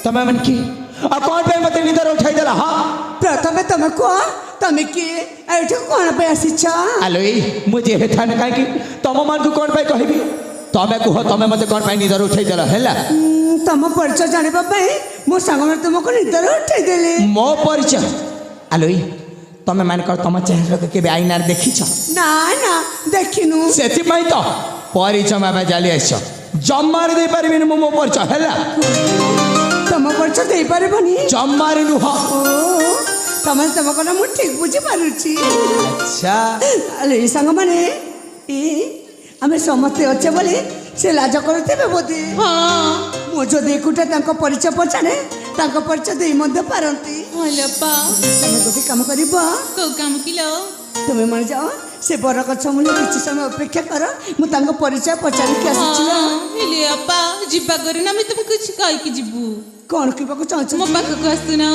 तमे मन की आ कौन पे मते निदर उठाई देला हां प्रथमे तमे को तमे की एठो कोन पे आसीछ आलो ए मुझे हेठान काहे की तम मन को कौन पे कहबी तमे को तमे मते कौन पे निदर उठाई देला हैला तम परिचय जानिबा पई मो संग में तुमको निदर उठाई देले मो परिचय आलो ए तमे मान कर तम चेहरा के केबे आईना देखि छ ना ना देखिनु सेति पई तो परिचय में जाली आइछ जम्मार दे परबिन मो परिचय हैला तम परिचय दे परबनी जम्मार नु हो तमे तमको ना मु ठीक बुझी पारुची अच्छा अरे संग माने ए आमे समस्त अच्छे बोले से लाज करते बोधे हाँ मो जो देखुटा तांको परिचय पचाने तांको परिचय दे मध्य पारंती हलपा तमे गोटे काम करिबो को काम किलो तुमे मन जाओ से बर गछ मूल्य किछि समय अपेक्षा कर मु तांको परिचय पचारि के आसी हेले अपा जिबा करे ना मैं तुम कुछ कहि कि जिबू कोन किबा को चाहछ मो पाख को आसुना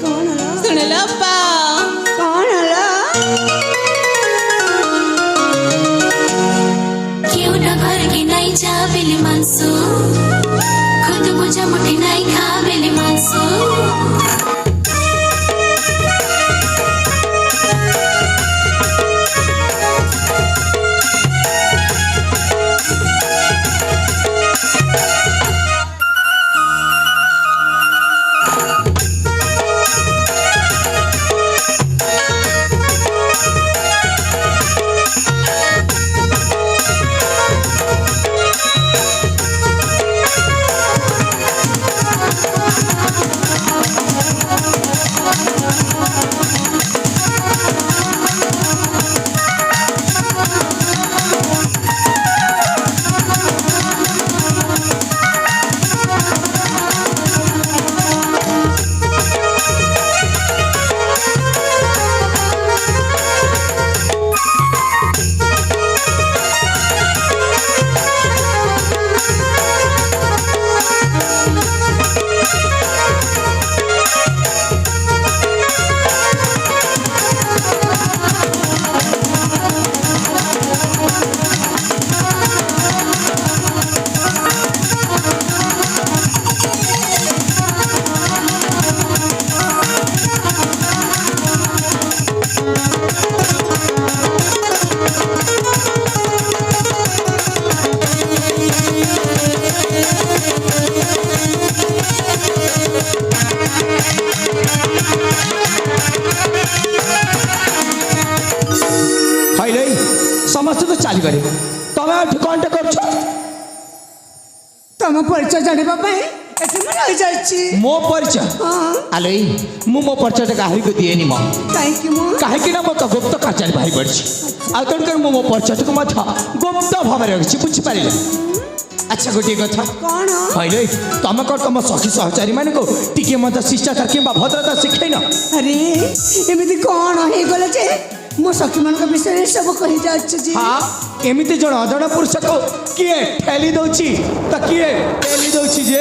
कोन हला सुनला अपा कोन हला क्यों न घर की नहीं जा बिली मानसू खुद मुझे मुठी नहीं खा बिली मानसू समस्त तो चली गले तमे कौन कर तम परिचय जानिबा पई एते मन रहि जायछि मो परिचय हां आलो मु मो परिचय काहे को दिएनी म काहे कि मु काहे कि ना मो तो गुप्त काचारी भाई पड़छि आ तन कर मो परिचय को मत गुप्त भाव रे अछि बुझि पारिले अच्छा गोटे कथा कोन पहिले तम कर तम सखी सहचारी माने को टिके मत शिष्टाचार किबा भद्रता सिखैन अरे एमिति कोन हे गले जे मो सखी मन के विषय सब कहि जाछ जी हां एमिति जण अजण पुरुष को किए ठेली दोछि त किए ठेली दोछि जे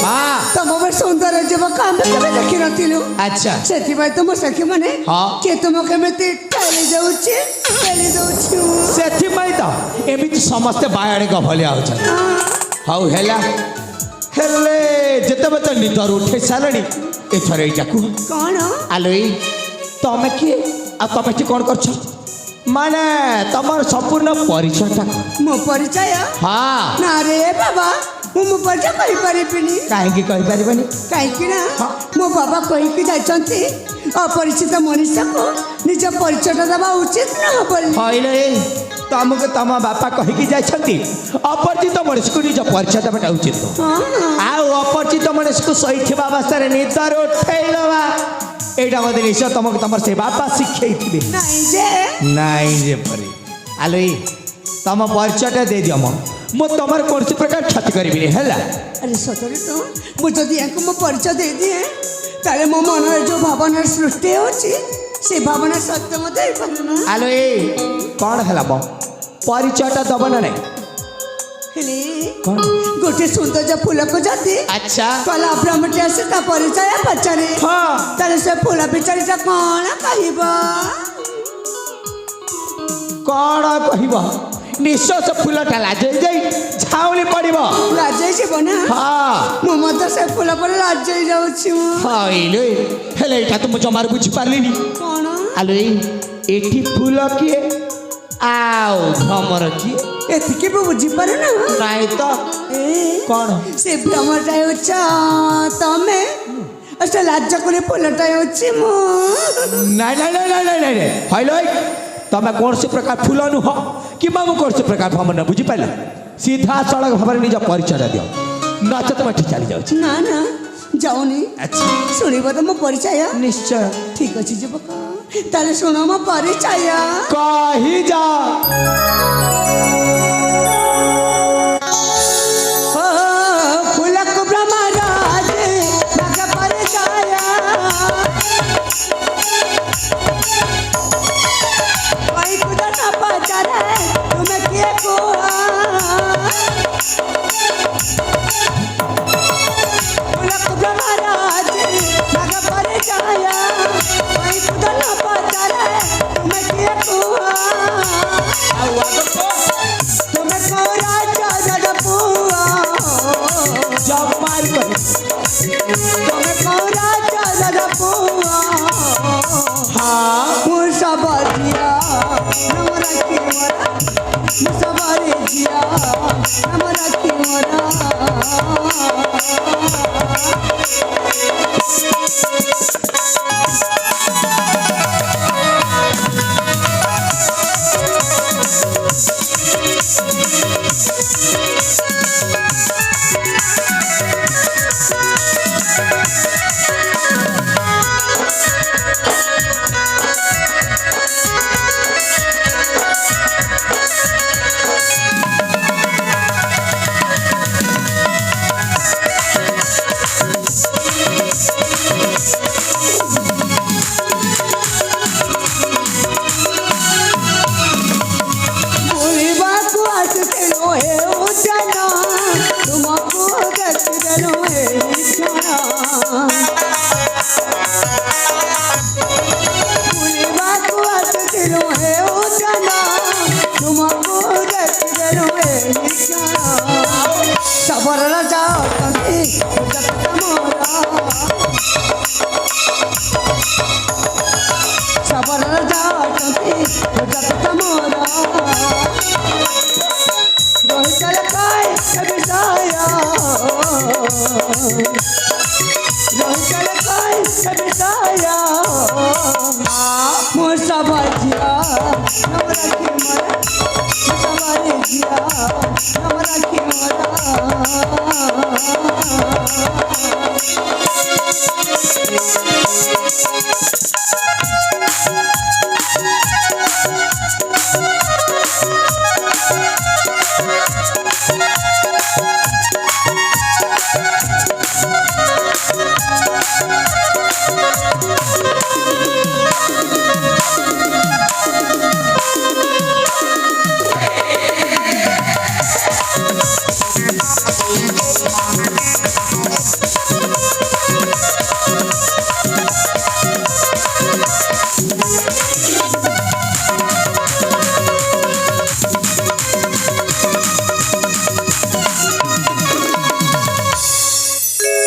हां तम बर सुंदर जब काम केबे देखि नथिलु अच्छा सेति भाई तो मो सखी माने हाँ। के तुम केमिति ठेली जाउछि ठेली दोछु सेति पई त एमिति समस्त बायाडे को भलिया हो छ हाउ हेला हेले जते बत निदर उठे सालणी एथरे एटा को कोन आलोई तमे की आ तमे की कोन करछ माने तमर संपूर्ण परिचयटा मो परिचय हां ना रे बाबा मो परिचय कहि परिबिनी काहे की कहि परिबनी काहे कि ना मो बाबा कहि कि जाइछंती अपरिचित मनुष्य को निज परिचय देवा उचित ना बोली हइले तमके तम बापा कहि कि जाइछंती अपरिचित मनुष्य को निज परिचय देबा उचित आ अपरिचित मनुष्य को सही थिबा अवस्था रे निदर उठैलवा एटा मते निश्चय तमके तमर से बापा शिखै थिबे नहीं जे परे आलोई तम परिचयटा दे दियो मो तमर कोनसी प्रकार क्षति करिबिनी हैला अरे सतरे तो मु जदि याको मो परिचय दे दिए ताले मो मन रे जो भावना सृष्टि होची से भावना सत्य मते पारुना आलोई कोन हैला बो परिचयटा दब ना नहीं हेले कोन गोटे सुंदर जा फूल को जाती अच्छा कला ब्रह्मटे आसे ता परिचय पचारे हां ताले से फूल बिचारीटा कोन कहिबा कोन कहिबा ନିଶ୍ଚୟ ସେ ଫୁଲଟା ଲାଜେଇ ଯାଇ ଝାଉଁଳି ପଡ଼ିବ। ଲାଜେଇ ଯିବ ନା? ହଁ ମୁଁ ମଧ୍ୟ ସେ ଫୁଲ ପରେ ଲାଜେଇ ଯାଉଛି ମୁଁ। ହଇଲୋ ହେଲେ ଏଇଟା ତ ମୁଁ ଜମାରୁ ବୁଝିପାରିଲିନି। କଣ? ଆଲୋ ଏଠି ଫୁଲ କିଏ ଆଉ ଭ୍ରମର କିଏ? ଏତିକି ବି ବୁଝିପାରୁ ନା? ନାଇଁ ତ ଏ କ'ଣ? ସେ ଭ୍ରମରଟା ହେଉଛ ତମେ, ଆଉ ସେ ଲାଜ କରି ଫୁଲଟା ହେଉଛି ମୁଁ। ନାଇଁ ନାଇଁ ନାଇଁ ନାଇଁ ନାଇଁ ନାଇଁ ହଇଲୋ ତମେ କୌଣସି ପ୍ରକାର ଫୁଲ ନୁହଁ କିମ୍ବା ମୁଁ କୌଣସି ପ୍ରକାର ଭ୍ରମର ବୁଝିପାରିଲ? ସିଧାସଳଖ ଭାବରେ ନିଜ ପରିଚୟ ଦିଅ, ନଚେତ ମୁଁ ଏଠି ଚାଲି ଯାଉଛି। ନା ନା ଯାଉନି। ଆଚ୍ଛା ଶୁଣିବ ତ ମୋ ପରିଚୟ? ନିଶ୍ଚୟ ଠିକ ଅଛି ଯୁବକ, ତାହେଲେ ଶୁଣ ମୋ ପରିଚୟ। କହିଯା फूलक ब्रह्मराज नग परिचय, कोई कुछ न पचारे तुम्हें किए कुआ। फूलक ब्रह्मराज नग परिचय, कोई कुछ न पचारे तुम्हें किए कुआ। तुम्हें को राजा जगपुआ, जब मार कर तुम्हें को राजा जगपुआ। हाँ मुसबरिया नम रखी मोरा, मुसबरिया नम रखी मोरा। बुढ़िबाकू आसकेलो हे उजना, तुमको देखदेलो हे निछाना। बुढ़िबाकू आसकेलो हे उजना, तुमको देखदेलो हे निछाना। सबर राजा तंती जगत मोरा, सबर राजा तंती जगत मोरा। रोहितल काय कविताया, रोहितल काय कविताया। मुसा बाजिया नम रखी मोरा, मुसा बाजिया नम रखी मोरा।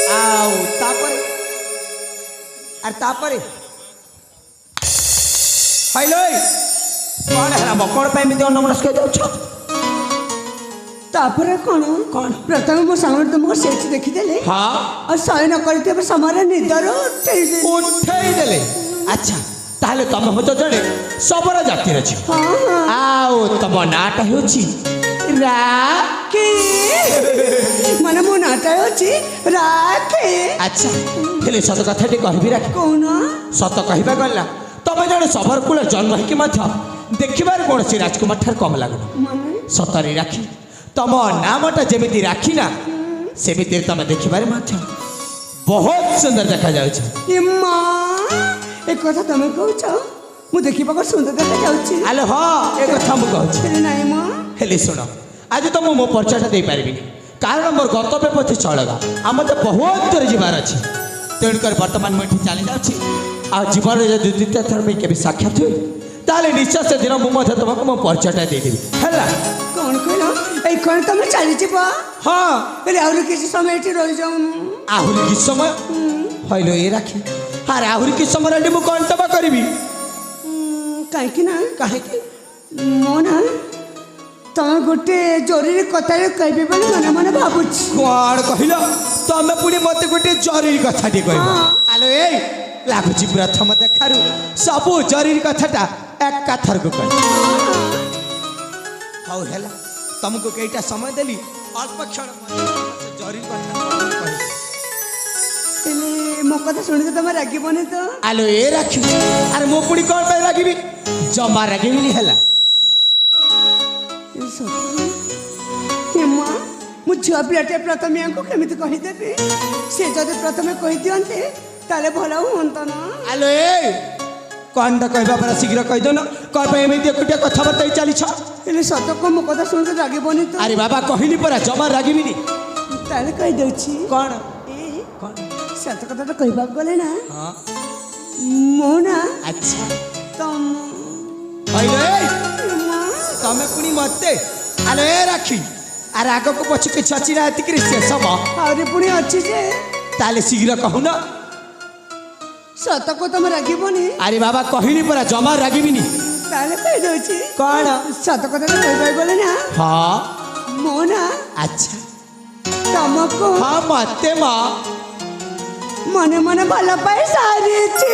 ଆଉ ତାପରେ ଆରେ ତାପରେ ହଇଲୋ କ'ଣ ହେଲା ମକଣ ପାଇଁ ଏମିତି ଅନ୍ନମନସ୍କ ଯାଉଛ? ତାପରେ କଣ କଣ ପ୍ରଥମେ ମୋ ସାଙ୍ଗରେ ତୁମକୁ ସେଇଠି ଦେଖିଦେଲି, ହଁ ଆଉ ଶୟନ କରିଥିବା ସମୟରେ ନିଦରୁ ଉଠେଇଦେଲି। ଉଠେଇ ଦେଲେ। ଆଚ୍ଛା ତାହେଲେ ତମେ ହଉଛ ଜଣେ ଶବର ଜାତିର ଝିଅ, ହଁ ହଁ ଆଉ ତମ ନାଁଟା ହେଉଛି ରାକ୍ଷୀ। ମାନେ ମୋ ନାଁଟା ହେଉଛି ରାକ୍ଷୀ। ଆଚ୍ଛା ହେଲେ ସତ କଥାଟି କହିବି ରାକ୍ଷୀ, କହୁନ। ସତ କହିବା ଗଲା ତମେ ଜଣେ ଶବର କୂଳ ଜନ୍ମ ହେଇକି ମଧ୍ୟ ଦେଖିବାରେ କୌଣସି ରାଜକୁମାର ଠାରୁ କମ ଲାଗୁନ। ମାନେ ସତରେ ରାକ୍ଷୀ ତମ ନାମଟା ଯେମିତି ରାକ୍ଷୀ ନା, ସେମିତିରେ ତମେ ଦେଖିବାରେ ମଧ୍ୟ ବହୁତ ସୁନ୍ଦର ଦେଖାଯାଉଛ। ମା ଏ କଥା ତମେ କହୁଛ? ମୁଁ ଦେଖିବାକୁ ସୁନ୍ଦର ଦେଖାଯାଉଛି? ଆଲୋ ହଁ ଏ କଥା ମୁଁ କହୁଛି। ହେଲେ ନାଇଁ ମା, ହେଲେ ଶୁଣ ଆଜି ତ ମୁଁ ମୋ ପରିଚୟଟା ଦେଇପାରିବିନି, କାରଣ ମୋର ଗନ୍ତବ୍ୟ ପଛେ ଚଳଗା, ଆମର ତ ବହୁତ ଦୂର ଯିବାର ଅଛି। ତେଣୁକରି ବର୍ତ୍ତମାନ ମୁଁ ଏଠି ଚାଲି ଯାଉଛି। ଆଉ ଜୀବନରେ ଯଦି ଦ୍ୱିତୀୟ ଥର ପାଇଁ କେବେ ସାକ୍ଷାତ ହୁଏ ତାହେଲେ ନିଶ୍ଚୟ ସେଦିନ ମୁଁ ମଧ୍ୟ ତୁମକୁ ମୋ ପରିଚୟଟା ଦେଇଦେବି ହେଲା। କ'ଣ କହିଲ ଏଇ କ'ଣ ତମେ ଚାଲିଯିବ ହଁ ହେଲେ ଆହୁରି କିଛି ସମୟ ଏଠି ରହିଯାଉନୁ। ଆହୁରି କିଛି ସମୟ ହଇଲୋ ଏ ରାକ୍ଷୀ ଆରେ ଆହୁରି କିଛି ସମୟ ରହିଲେ ମୁଁ କ'ଣ ବା କରିବି? କାହିଁକି ନା କାହିଁକି? ମୁଁ ନା ତମେ ଗୋଟେ ଜରୁରୀ କଥାରେ କହିବି ବୋଲି ମନେ ମନେ ଭାବୁଛି। କ'ଣ କହିଲ? ତମେ ପୁଣି ମତେ ଗୋଟେ ଜରୁରୀ କଥାଟି କହିବ? ଆଲୋ ଏଇ ଲାଗୁଛି ପ୍ରଥମ ଦେଖାରୁ ସବୁ ଜରୁରୀ କଥାଟା ଏକାଥରକୁ କହିବ। ହଉ ହେଲା ତମକୁ କେଇଟା ସମୟ ଦେଲି ଅଳ୍ପ କ୍ଷଣ ସେ ଜରୁରୀ କଥା କହିବି। ହେଲେ ମୋ କଥା ଶୁଣିକି ତମେ ରାଗିବନି ତ? ଆଲୋ ଏ ରାକ୍ଷୀ ଆରେ ମୁଁ ପୁଣି କ'ଣ ପାଇଁ ରାଗିବି? ଜମା ରାଗିବିନି ହେଲା। ମୁଁ ଝିଅ ପିଲାଟେ ପ୍ରଥମେ ୟାଙ୍କୁ କେମିତି କହିଦେବି? ସେ ଯଦି ପ୍ରଥମେ କହିଦିଅନ୍ତେ ତାହେଲେ ଭଲ ହୁଅନ୍ତା ନା। ଆଲୋ ଏ କ'ଣଟା କହିବା ପରା ଶୀଘ୍ର କହିଦେଉନ। କ'ଣ ପାଇଁ ଏମିତି ଏକୁଟିଆ କଥାବାର୍ତ୍ତା ହେଇ ଚାଲିଛ? ହେଲେ ସତ କହ ମୋ କଥା ଶୁଣିକି ରାଗିବନି ତ? ଆରେ ବାବା କହିଲି ପରା ଜମା ରାଗିବିନି। ତାହେଲେ କହିଦେଉଛି କ'ଣ? କ'ଣ ସତ କଥାଟା କହିବାକୁ ଗଲେ ନା ହଁ ମୁଁ ନା ଆଚ୍ଛା ତମ କହିଲ ଏ ତମେ ପୁଣି ମତେ ଆଲୋ ଏ ରାକ୍ଷୀ ଆରେ ଆଗକୁ ପଛ କିଛି ଅଛି ନା ଏତିକିରି ଶେଷ ମ। ଆହୁରି ପୁଣି ଅଛି ଯେ ତାହେଲେ ଶୀଘ୍ର କହୁନ। ସତ କହ ତମେ ରାଗିବନି? ଆରେ ବାବା କହିଲି ପରା ଜମା ରାଗିବିନି। ତାହେଲେ କହିଦେଉଛି କ'ଣ? ସତ କଥାଟା କହିବାକୁ ଗଲେ ନା ହଁ ମୁଁ ନା ଆଚ୍ଛା ତମକୁ ହଁ ମତେ ମ ମନେ ମନେ ଭଲ ପାଇ ସାରିଛି।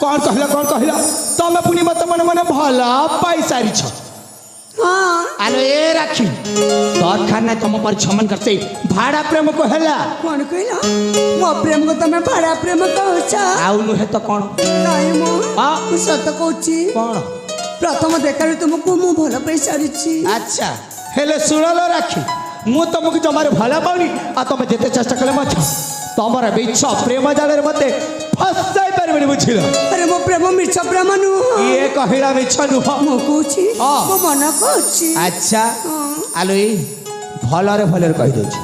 କ'ଣ କହିଲ କ'ଣ କହିଲ? ତମେ ପୁଣି ମତେ ମନେ ମନେ ଭଲ ପାଇ ସାରିଛ। ହଁ ଆଲୋ ଏ ରାକ୍ଷୀ ଦରକାର ନାହିଁ ତମ ପରି ଛମନ କରତେ ଭାଡ଼ା ପ୍ରେମକୁ ହେଲା। କ'ଣ କହିଲ? ମୋ ପ୍ରେମକୁ ତମେ ଭାଡ଼ା ପ୍ରେମ କହୁଛ? ଆଉ ନୁହେଁ ତ କ'ଣ? ନାଇଁ ହଁ। ମୁଁ ସତ କହୁଛି। କ'ଣ? ପ୍ରଥମ ଦେଖାରେ ତୁମକୁ ମୁଁ ଭଲ ପାଇ ସାରିଛି। ଆଚ୍ଛା ହେଲେ ଶୁଣଲୋ ରାକ୍ଷୀ ମୁଁ ତମକୁ ଜମାରୁ ଭଲ ପାଉନି ଆଉ ତମେ ଯେତେ ଚେଷ୍ଟା କଲେ ମଧ୍ୟ ତମର ମିଛ ପ୍ରେମ ଜାଲରେ ମତେ ଫସାଇ ପାରିବନି ବୁଝିଲ? ଆରେ ମୋ ପ୍ରେମ ମିଛ ପ୍ରେମ ନୁହଁ। ଇଏ କହିଲା ମିଛ ନୁହଁ। ମୁଁ କହୁଛି ହଁ। ମୋ ମନ କହୁଛି। ଆଚ୍ଛା ହଁ। ଆଲୋ ଏଇ ଭଲରେ ଭଲରେ କହିଦେଉଛି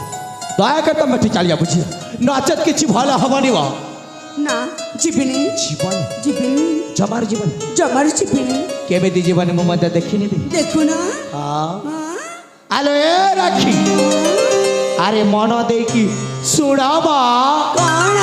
ଦୟାକରି ତମେ ଏଠି ଚାଲିଯା ବୁଝିଲ ନଚେତ୍ କିଛି ଭଲ ହବନି ବ। ନା ଯିବିନି ଜୀବନ ଯିବିନି ଜମାରୁ ଜୀବନ ଜମାରୁ ଯିବିନି। କେମିତି ଜୀବନ ମୁଁ ମଧ୍ୟ ଦେଖିନେବି। ଦେଖୁନ ହଁ ଆଲୋ ଏ ରାକ୍ଷୀ ଆରେ ମନ ଦେଇକି ଶୁଣ ବା କଣ